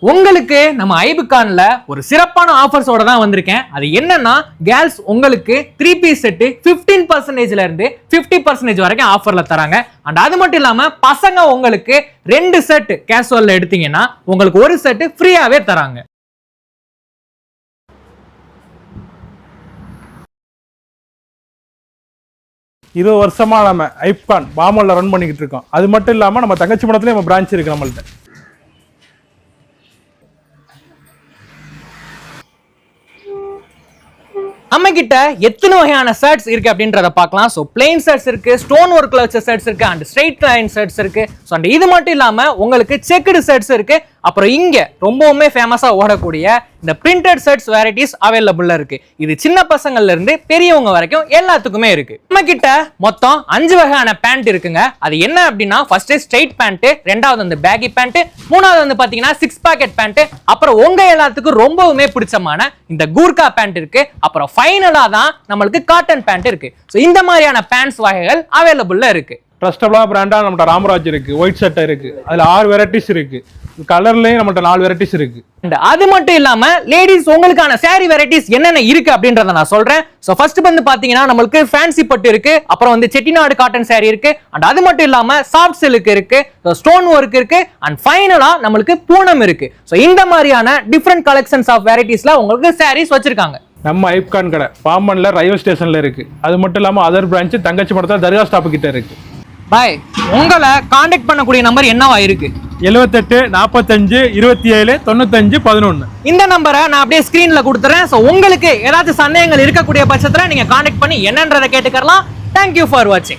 உங்களுக்கு நம்ம ஐபுகான்ல ஒரு சிறப்பான ஆஃபர்ஸோட தான் வந்திருக்கேன். அது என்னன்னா கேர்ள்ஸ் உங்களுக்கு 3 பீஸ் செட் 15% இருந்து 50% வரைக்கும் ஆஃபர்ல தராங்க. அண்ட் அது மட்டும் இல்லாம பசங்க உங்களுக்கு 2 செட் கேஷுவல்ல எடுத்தீங்கன்னா உங்களுக்கு ஒரு செட் ஃப்ரீயாவே தராங்க. இது வருஷமா நம்ம ஐப்கான் பாமல்ல ரன் பண்ணிக்கிட்டு இருக்கோம். அது மட்டும் இல்லாம நம்ம தங்கச்சி மடத்துலயும் நம்ம பிரான்ச் இருக்கு நம்மள்ட்ட. நம்ம கிட்ட எத்தனை வகையான ஷர்ட்ஸ் இருக்கு அப்படின்றத பார்க்கலாம். ஸோ பிளெயின் ஷர்ட்ஸ் இருக்கு, ஸ்டோன் ஒர்க்ல வச்ச ஷர்ட்ஸ் இருக்கு, அண்ட் ஸ்ட்ரைட் லைன் ஷர்ட்ஸ் இருக்கு. ஸோ அண்ட் இது மட்டும் இல்லாம உங்களுக்கு செக்குடு ஷர்ட்ஸ் இருக்கு. அப்புறம் இங்க ரொம்பவுமே ஃபேமஸா ஓடக்கூடிய இந்த பிரிண்டட் ஷர்ட்ஸ் வெரைட்டிஸ் அவைலபிளா இருக்கு. இது சின்ன பசங்கள்ல இருந்து பெரியவங்க வரைக்கும் எல்லாத்துக்குமே இருக்கு. நம்ம கிட்ட மொத்தம் 5 வகையான பேண்ட் இருக்குங்க. அது என்ன அப்படின்னா ஃபர்ஸ்ட் ஸ்ட்ரைட் பேண்ட், ரெண்டாவது வந்து பேகி பேண்ட், மூணாவது வந்து பாத்தீங்கன்னா 6 பாக்கெட் பேண்ட், அப்புறம் உங்க எல்லாத்துக்கும் ரொம்பவுமே பிடிச்சமான இந்த கூர்கா பேண்ட் இருக்கு. அப்புறம் ஃபைனலா தான் நம்மளுக்கு காட்டன் பேண்ட் இருக்கு. ஸோ இந்த மாதிரியான பேண்ட்ஸ் வகைகள் அவைலபிளா இருக்கு. ட்ரஸ்டபிளா பிராண்டா நம்மகிட்ட ராமராஜ் இருக்கு, ஒயிட் ஷர்ட் இருக்கு, அதுல 6 வெரைட்டிஸ் இருக்கு. கலர்லயும் நம்மகிட்ட 4 வெரைட்டிஸ் இருக்கு. அது மட்டும் இல்லாம லேடிஸ் உங்களுக்கான சாரி வெரைட்டிஸ் என்னென்ன இருக்கு அப்படின்றத நான் சொல்றேன். சோ ஃபர்ஸ்ட் வந்து பாத்தீங்கன்னா நம்மளுக்கு ஃபேன்சி பட்டு இருக்கு, அப்புறம் வந்து செட்டிநாடு காட்டன் சாரி இருக்கு, அண்ட் அது மட்டும் இல்லாம சாஃப்ட் சில்க் இருக்கு, ஸ்டோன் ஒர்க் இருக்கு, அண்ட் ஃபைனலா நம்மளுக்கு பூனம் இருக்கு. சோ இந்த மாதிரியான டிஃபரெண்ட் கலெக்ஷன்ஸ் ஆஃப் வெரைட்டிஸ்ல உங்களுக்கு சாரீஸ் வச்சிருக்காங்க. நம்ம ஐப்கான் கடை பாம்பன்ல ரயில்வே ஸ்டேஷன்ல இருக்கு. அது மட்டும் இல்லாம அதர் பிரான்ச் தங்கச்சி மடத்துல தர்கா ஸ்டாப் கிட்ட இருக்கு. பாய், உங்களை காண்டாக்ட் பண்ணக்கூடிய நம்பர் என்னவா இருக்கு? 78 45 27 95 11. இந்த நம்பரை நான் அப்படியே ஸ்கிரீன்ல கொடுத்துறேன். சோ உங்களுக்கு ஏதாவது சந்தேகங்கள் இருக்கக்கூடிய பட்சத்துல நீங்க காண்டாக்ட் பண்ணி என்னன்றதை கேட்டுக்கலாம். தேங்க்யூ ஃபார் வாட்சிங்.